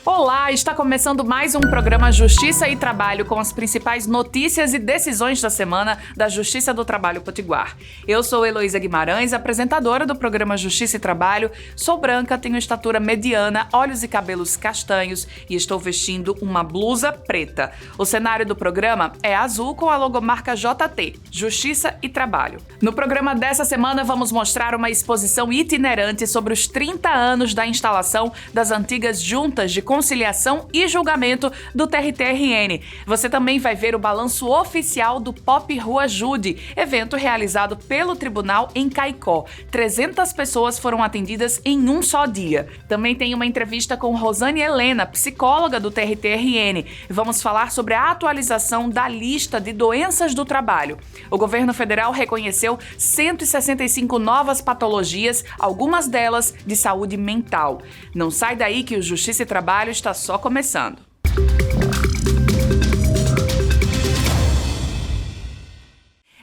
Olá, está começando mais um programa Justiça e Trabalho com as principais notícias e decisões da semana da Justiça do Trabalho Potiguar. Eu sou Heloísa Guimarães, apresentadora do programa Justiça e Trabalho. Sou branca, tenho estatura mediana, olhos e cabelos castanhos e estou vestindo uma blusa preta. O cenário do programa é azul com a logomarca JT, Justiça e Trabalho. No programa dessa semana vamos mostrar uma exposição itinerante sobre os 30 anos da instalação das antigas juntas de conciliação e julgamento do TRT-RN. Você também vai ver o balanço oficial do Pop Rua Jude, evento realizado pelo tribunal em Caicó. 300 pessoas foram atendidas em um só dia. Também tem uma entrevista com Rosane Helena, psicóloga do TRT-RN. Vamos falar sobre a atualização da lista de doenças do trabalho. O governo federal reconheceu 165 novas patologias, algumas delas de saúde mental. Não sai daí que o Justiça e Trabalho está só começando.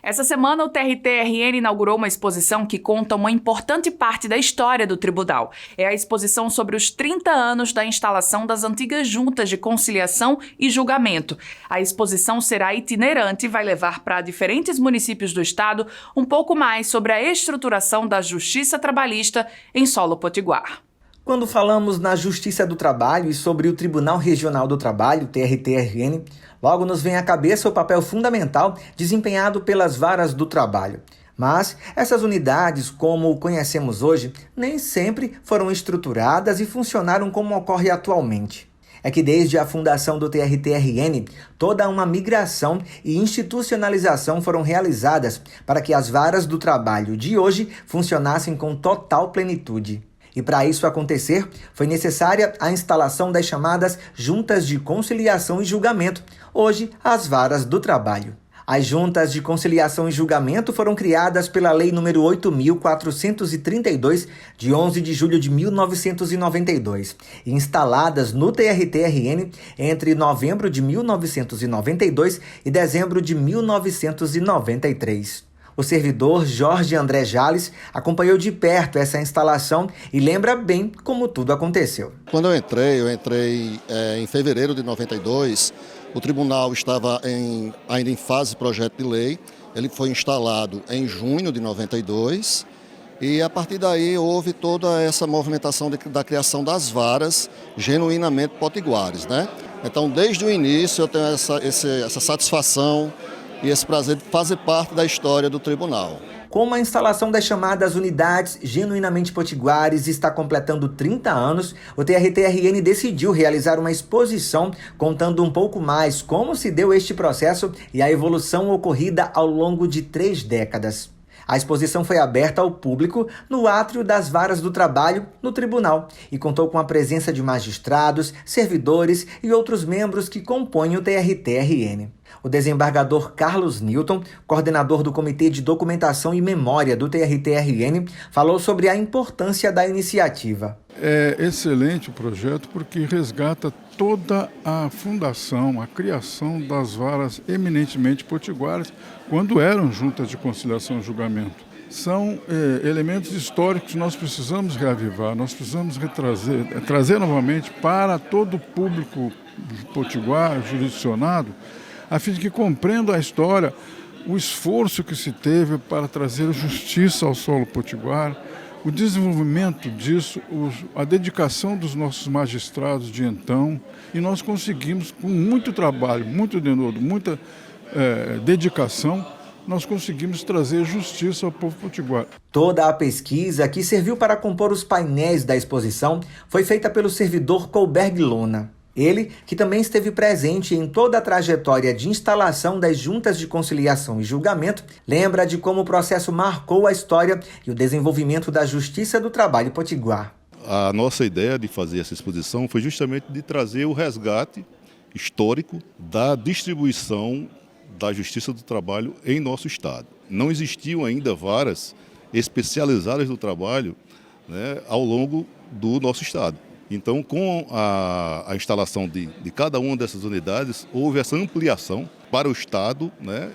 Essa semana, o TRT-RN inaugurou uma exposição que conta uma importante parte da história do tribunal. É a exposição sobre os 30 anos da instalação das antigas juntas de conciliação e julgamento. A exposição será itinerante e vai levar para diferentes municípios do estado um pouco mais sobre a estruturação da justiça trabalhista em solo potiguar. Quando falamos na Justiça do Trabalho e sobre o Tribunal Regional do Trabalho, TRT-RN, logo nos vem à cabeça o papel fundamental desempenhado pelas varas do trabalho. Mas essas unidades, como conhecemos hoje, nem sempre foram estruturadas e funcionaram como ocorre atualmente. É que desde a fundação do TRT-RN, toda uma migração e institucionalização foram realizadas para que as varas do trabalho de hoje funcionassem com total plenitude. E para isso acontecer, foi necessária a instalação das chamadas Juntas de Conciliação e Julgamento, hoje as varas do trabalho. As Juntas de Conciliação e Julgamento foram criadas pela Lei nº 8.432, de 11 de julho de 1992, e instaladas no TRT-RN entre novembro de 1992 e dezembro de 1993. O servidor Jorge André Jales acompanhou de perto essa instalação e lembra bem como tudo aconteceu. Quando eu entrei em fevereiro de 92, o tribunal estava ainda em fase de projeto de lei, ele foi instalado em junho de 92 e a partir daí houve toda essa movimentação da criação das varas genuinamente potiguares, né? Então desde o início eu tenho essa satisfação e esse prazer de fazer parte da história do tribunal. Como a instalação das chamadas unidades genuinamente potiguares está completando 30 anos, o TRT-RN decidiu realizar uma exposição contando um pouco mais como se deu este processo e a evolução ocorrida ao longo de 3 décadas. A exposição foi aberta ao público no átrio das varas do trabalho no tribunal e contou com a presença de magistrados, servidores e outros membros que compõem o TRT-RN. O desembargador Carlos Newton, coordenador do Comitê de Documentação e Memória do TRT-RN, falou sobre a importância da iniciativa. É excelente o projeto porque resgata toda a fundação, a criação das varas eminentemente potiguares, quando eram juntas de conciliação e julgamento. São elementos históricos que nós precisamos reavivar, nós precisamos trazer novamente para todo o público potiguar, jurisdicionado, a fim de que compreenda a história, o esforço que se teve para trazer justiça ao solo potiguar, o desenvolvimento disso, a dedicação dos nossos magistrados de então, e nós conseguimos, com muito trabalho, muito denodo, muita dedicação, nós conseguimos trazer justiça ao povo potiguar. Toda a pesquisa que serviu para compor os painéis da exposição foi feita pelo servidor Colberg Lona. Ele, que também esteve presente em toda a trajetória de instalação das juntas de conciliação e julgamento, lembra de como o processo marcou a história e o desenvolvimento da justiça do trabalho potiguar. A nossa ideia de fazer essa exposição foi justamente de trazer o resgate histórico da distribuição da justiça do trabalho em nosso estado. Não existiam ainda varas especializadas do trabalho, né, ao longo do nosso estado. Então, com a instalação de cada uma dessas unidades, houve essa ampliação para o Estado, né,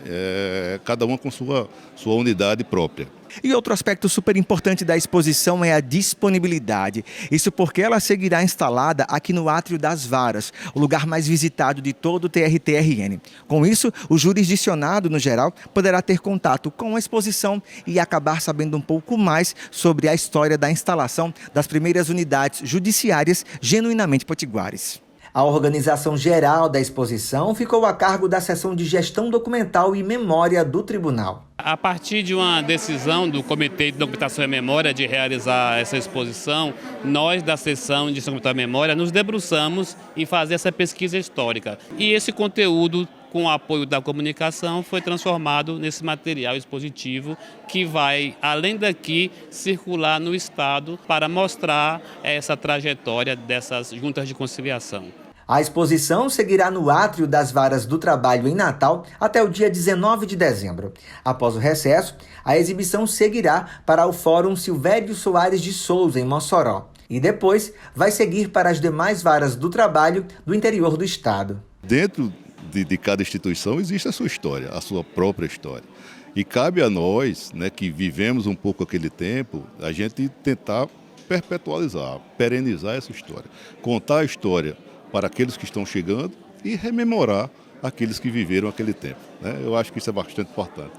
cada uma com sua unidade própria. E outro aspecto super importante da exposição é a disponibilidade. Isso porque ela seguirá instalada aqui no Átrio das Varas, o lugar mais visitado de todo o TRT-RN. Com isso, o jurisdicionado, no geral, poderá ter contato com a exposição e acabar sabendo um pouco mais sobre a história da instalação das primeiras unidades judiciárias genuinamente potiguares. A organização geral da exposição ficou a cargo da seção de gestão documental e memória do tribunal. A partir de uma decisão do Comitê de Documentação e Memória de realizar essa exposição, nós da seção de gestão documental e memória nos debruçamos em fazer essa pesquisa histórica. E esse conteúdo, com o apoio da comunicação, foi transformado nesse material expositivo que vai, além daqui, circular no Estado para mostrar essa trajetória dessas juntas de conciliação. A exposição seguirá no Átrio das Varas do Trabalho em Natal até o dia 19 de dezembro. Após o recesso, a exibição seguirá para o Fórum Silvério Soares de Souza, em Mossoró. E depois vai seguir para as demais varas do trabalho do interior do estado. Dentro de cada instituição existe a sua história, a sua própria história. E cabe a nós, né, que vivemos um pouco aquele tempo, a gente tentar perpetualizar, perenizar essa história. Contar a história para aqueles que estão chegando e rememorar aqueles que viveram aquele tempo, né? Eu acho que isso é bastante importante.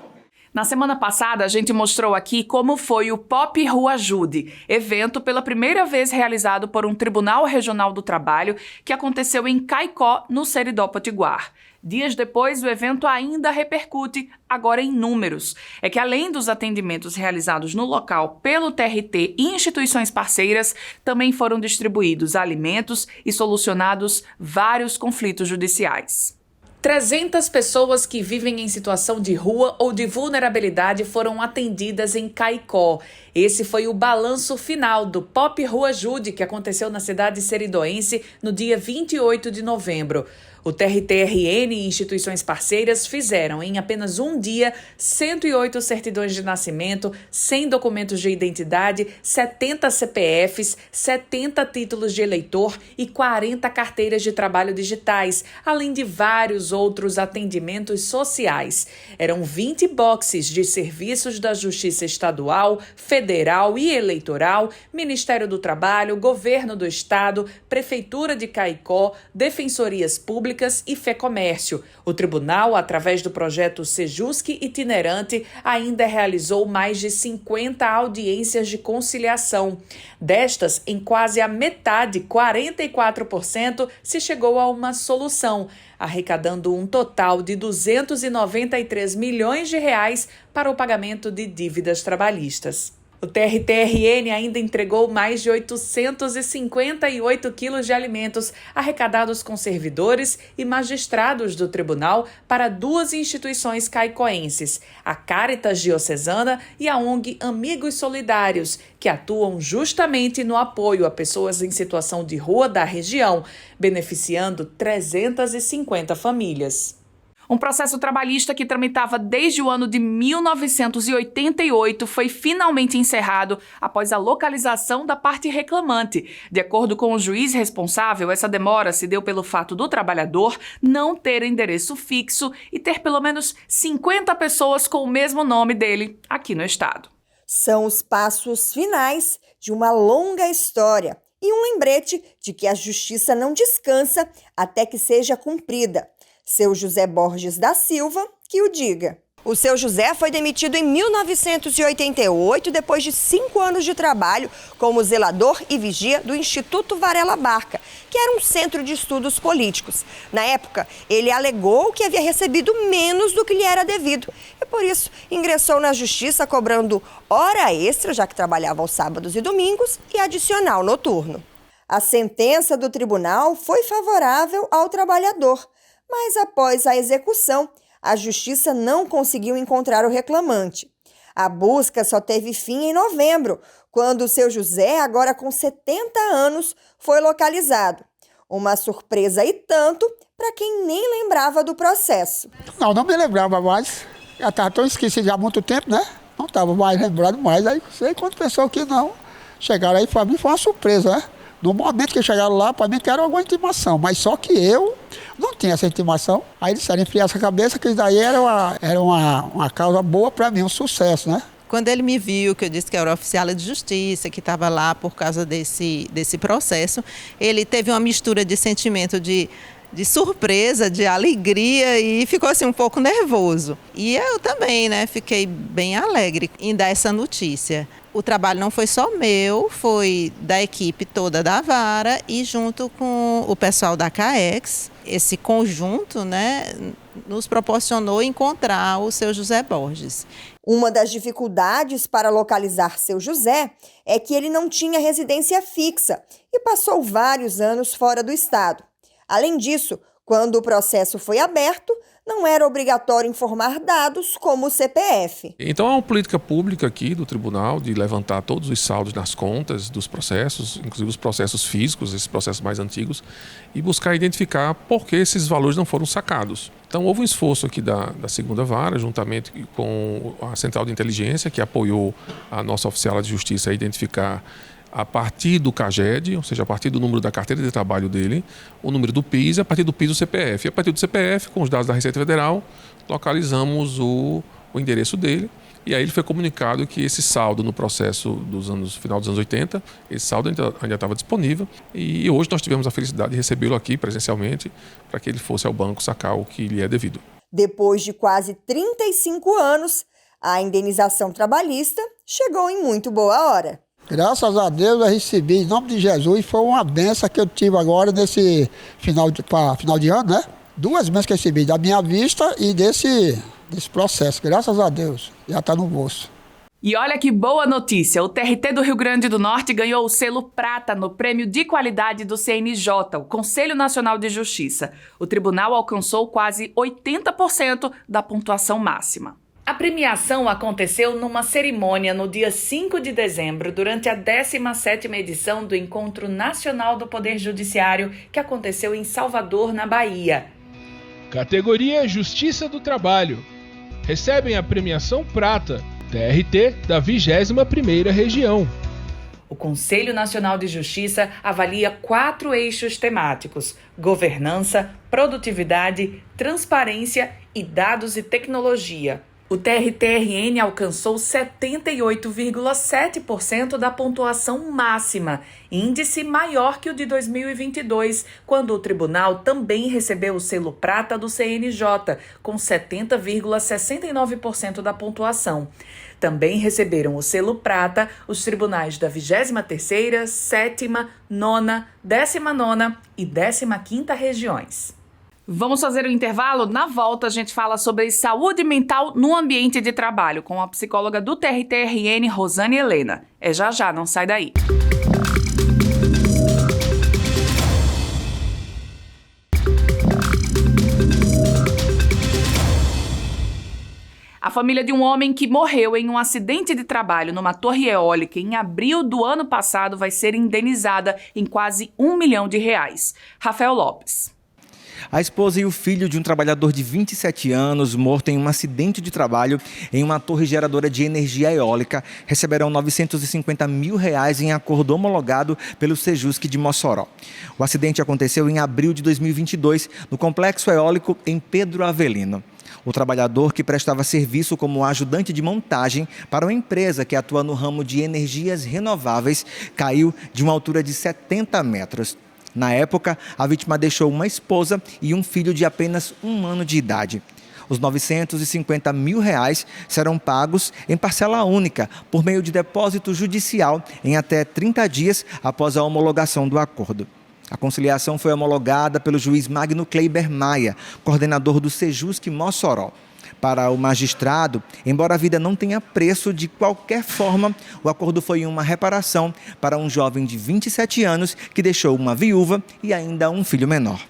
Na semana passada, a gente mostrou aqui como foi o Pop Rua Ajude, evento pela primeira vez realizado por um Tribunal Regional do Trabalho que aconteceu em Caicó, no Seridó Potiguar. Dias depois, o evento ainda repercute, agora em números. É que além dos atendimentos realizados no local pelo TRT e instituições parceiras, também foram distribuídos alimentos e solucionados vários conflitos judiciais. 300 pessoas que vivem em situação de rua ou de vulnerabilidade foram atendidas em Caicó. Esse foi o balanço final do Pop Rua Ajude, que aconteceu na cidade seridoense no dia 28 de novembro. O TRT-RN e instituições parceiras fizeram, em apenas um dia, 108 certidões de nascimento, 100 documentos de identidade, 70 CPFs, 70 títulos de eleitor e 40 carteiras de trabalho digitais, além de vários outros atendimentos sociais. Eram 20 boxes de serviços da Justiça Estadual, Federal e Eleitoral, Ministério do Trabalho, Governo do Estado, Prefeitura de Caicó, Defensorias Públicas e FEComércio. O tribunal, através do projeto Sejusc Itinerante, ainda realizou mais de 50 audiências de conciliação. Destas, em quase a metade, 44%, se chegou a uma solução, arrecadando um total de 293 milhões de reais para o pagamento de dívidas trabalhistas. O TRT-RN ainda entregou mais de 858 quilos de alimentos arrecadados com servidores e magistrados do tribunal para duas instituições caicoenses, a Caritas Diocesana e a ONG Amigos Solidários, que atuam justamente no apoio a pessoas em situação de rua da região, beneficiando 350 famílias. Um processo trabalhista que tramitava desde o ano de 1988 foi finalmente encerrado após a localização da parte reclamante. De acordo com o juiz responsável, essa demora se deu pelo fato do trabalhador não ter endereço fixo e ter pelo menos 50 pessoas com o mesmo nome dele aqui no estado. São os passos finais de uma longa história e um lembrete de que a justiça não descansa até que seja cumprida. Seu José Borges da Silva, que o diga. O seu José foi demitido em 1988, depois de 5 anos de trabalho como zelador e vigia do Instituto Varela Barca, que era um centro de estudos políticos. Na época, ele alegou que havia recebido menos do que lhe era devido e, por isso, ingressou na justiça cobrando hora extra, já que trabalhava aos sábados e domingos, e adicional noturno. A sentença do tribunal foi favorável ao trabalhador, mas após a execução, a justiça não conseguiu encontrar o reclamante. A busca só teve fim em novembro, quando o seu José, agora com 70 anos, foi localizado. Uma surpresa e tanto para quem nem lembrava do processo. Não me lembrava mais. Já estava tão esquecido há muito tempo, né? Não estava mais lembrado mais. Aí sei quantas pessoas que não chegaram aí, para mim foi uma surpresa, né? No momento que chegaram lá, para mim que era alguma intimação, mas só que eu não tinha essa intimação. Aí eles disseram, enfriar essa cabeça, que isso daí era uma causa boa para mim, um sucesso, né? Quando ele me viu, que eu disse que era oficial de justiça, que estava lá por causa desse processo, ele teve uma mistura de sentimento de surpresa, de alegria e ficou assim um pouco nervoso. E eu também, né, fiquei bem alegre em dar essa notícia. O trabalho não foi só meu, foi da equipe toda da Vara e junto com o pessoal da CAEX. Esse conjunto, né, nos proporcionou encontrar o seu José Borges. Uma das dificuldades para localizar seu José é que ele não tinha residência fixa e passou vários anos fora do estado. Além disso, quando o processo foi aberto, não era obrigatório informar dados como o CPF. Então há uma política pública aqui do tribunal de levantar todos os saldos nas contas dos processos, inclusive os processos físicos, esses processos mais antigos, e buscar identificar por que esses valores não foram sacados. Então houve um esforço aqui da segunda vara, juntamente com a Central de Inteligência, que apoiou a nossa oficial de justiça a identificar a partir do CAGED, ou seja, a partir do número da carteira de trabalho dele, o número do PIS, a partir do PIS o CPF. E a partir do CPF, com os dados da Receita Federal, localizamos o endereço dele. E aí ele foi comunicado que esse saldo no processo final dos anos 80, esse saldo ainda estava disponível. E hoje nós tivemos a felicidade de recebê-lo aqui presencialmente para que ele fosse ao banco sacar o que lhe é devido. Depois de quase 35 anos, a indenização trabalhista chegou em muito boa hora. Graças a Deus eu recebi em nome de Jesus, foi uma benção que eu tive agora nesse final de ano, né? 2 bênçãos que eu recebi, da minha vista e desse processo, graças a Deus, já está no bolso. E olha que boa notícia, o TRT do Rio Grande do Norte ganhou o selo prata no Prêmio de Qualidade do CNJ, o Conselho Nacional de Justiça. O tribunal alcançou quase 80% da pontuação máxima. A premiação aconteceu numa cerimônia no dia 5 de dezembro, durante a 17ª edição do Encontro Nacional do Poder Judiciário, que aconteceu em Salvador, na Bahia. Categoria Justiça do Trabalho. Recebem a premiação prata, TRT da 21ª Região. O Conselho Nacional de Justiça avalia 4 eixos temáticos: governança, produtividade, transparência e dados e tecnologia. O TRT-RN alcançou 78,7% da pontuação máxima, índice maior que o de 2022, quando o tribunal também recebeu o selo prata do CNJ, com 70,69% da pontuação. Também receberam o selo prata os tribunais da 23ª, 7ª, 9ª, 19ª e 15ª regiões. Vamos fazer um intervalo? Na volta a gente fala sobre saúde mental no ambiente de trabalho com a psicóloga do TRT-RN, Rosane Helena. É já, não sai daí. A família de um homem que morreu em um acidente de trabalho numa torre eólica em abril do ano passado vai ser indenizada em quase R$1 milhão. Rafael Lopes. A esposa e o filho de um trabalhador de 27 anos, morto em um acidente de trabalho em uma torre geradora de energia eólica, receberão R$950 mil em acordo homologado pelo Sejusc de Mossoró. O acidente aconteceu em abril de 2022, no complexo eólico em Pedro Avelino. O trabalhador, que prestava serviço como ajudante de montagem para uma empresa que atua no ramo de energias renováveis, caiu de uma altura de 70 metros. Na época, a vítima deixou uma esposa e um filho de apenas 1 ano de idade. Os R$950 mil serão pagos em parcela única, por meio de depósito judicial, em até 30 dias após a homologação do acordo. A conciliação foi homologada pelo juiz Magno Kleiber Maia, coordenador do Sejusc Mossoró. Para o magistrado, embora a vida não tenha preço, de qualquer forma, o acordo foi uma reparação para um jovem de 27 anos que deixou uma viúva e ainda um filho menor.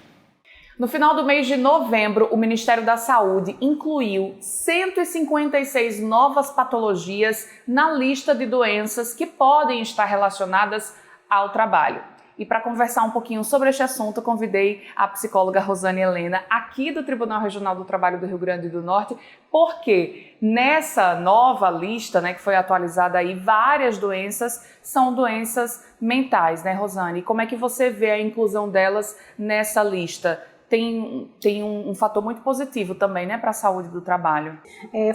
No final do mês de novembro, o Ministério da Saúde incluiu 156 novas patologias na lista de doenças que podem estar relacionadas ao trabalho. E para conversar um pouquinho sobre este assunto, convidei a psicóloga Rosane Helena, aqui do Tribunal Regional do Trabalho do Rio Grande do Norte, porque nessa nova lista, né, que foi atualizada aí, várias doenças são doenças mentais, né, Rosane? E como é que você vê a inclusão delas nessa lista? Tem um fator muito positivo também, né, para a saúde do trabalho.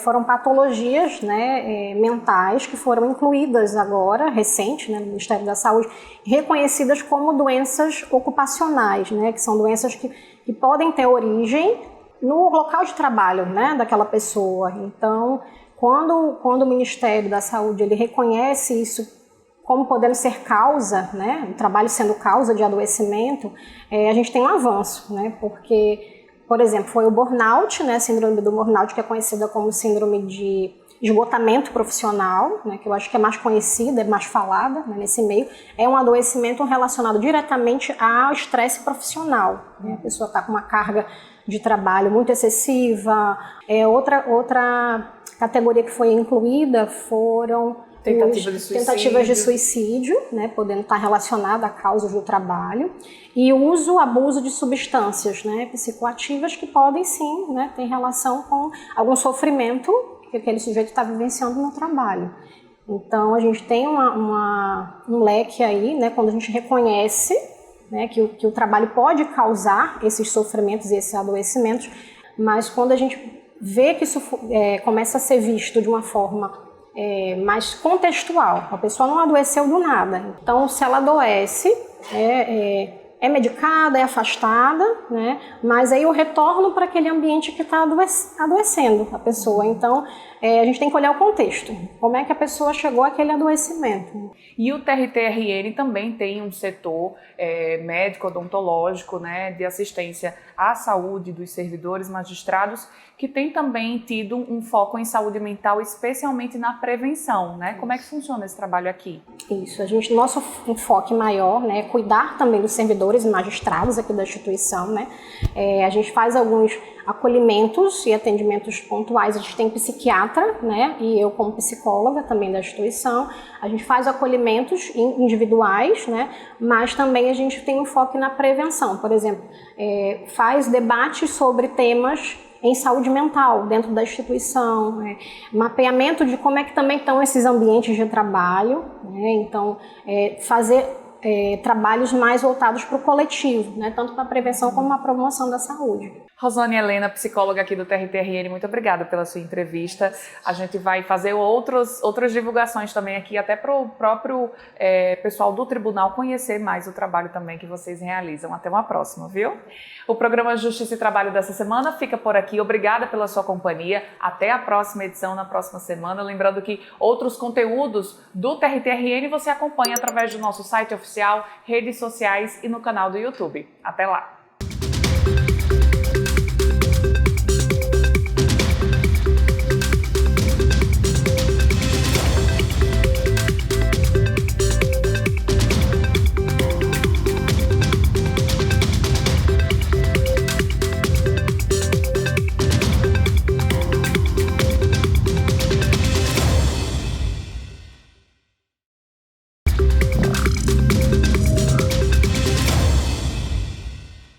Foram patologias, né, mentais que foram incluídas agora, recente, né, no Ministério da Saúde, reconhecidas como doenças ocupacionais, né, que são doenças que podem ter origem no local de trabalho, né, daquela pessoa. Então, quando o Ministério da Saúde ele reconhece isso como podendo ser causa, né, o trabalho sendo causa de adoecimento, a gente tem um avanço, né, porque, por exemplo, foi o burnout, né, a síndrome do burnout, que é conhecida como síndrome de esgotamento profissional, né, que eu acho que é mais conhecida, é mais falada, né, nesse meio, é um adoecimento relacionado diretamente ao estresse profissional, né, a pessoa está com uma carga de trabalho muito excessiva. Outra categoria que foi incluída foram tentativas de suicídio, né, podendo estar relacionada a causas do trabalho, e abuso de substâncias, né, psicoativas que podem sim, né, ter relação com algum sofrimento que aquele sujeito está vivenciando no trabalho. Então a gente tem um leque aí, né, quando a gente reconhece, né, que o trabalho pode causar esses sofrimentos e esses adoecimentos, mas quando a gente vê que isso começa a ser visto de uma forma mais contextual, a pessoa não adoeceu do nada. Então, se ela adoece, é medicada, é afastada, né? Mas aí eu retorno para aquele ambiente que está adoecendo a pessoa. Então, a gente tem que olhar o contexto. Como é que a pessoa chegou àquele adoecimento? E o TRT-RN também tem um setor médico, odontológico, né, de assistência à saúde dos servidores, magistrados, que tem também tido um foco em saúde mental, especialmente na prevenção, né? Como é que funciona esse trabalho aqui? Isso, nosso enfoque maior, né, é cuidar também dos servidores e magistrados aqui da instituição, né? A gente faz alguns acolhimentos e atendimentos pontuais. A gente tem psiquiatra, né, e eu como psicóloga também da instituição. A gente faz acolhimentos individuais, né, mas também a gente tem um foco na prevenção. Por exemplo, faz debates sobre temas em saúde mental dentro da instituição, mapeamento de como é que também estão esses ambientes de trabalho, né? Então, fazer trabalhos mais voltados para o coletivo, né? Tanto para a prevenção como para a promoção da saúde. Rosane Helena, psicóloga aqui do TRT-RN, muito obrigada pela sua entrevista. A gente vai fazer outras divulgações também aqui, até para o próprio pessoal do tribunal conhecer mais o trabalho também que vocês realizam. Até uma próxima, viu? O programa Justiça e Trabalho dessa semana fica por aqui. Obrigada pela sua companhia. Até a próxima edição, na próxima semana. Lembrando que outros conteúdos do TRT-RN você acompanha através do nosso site oficial, redes sociais e no canal do YouTube. Até lá!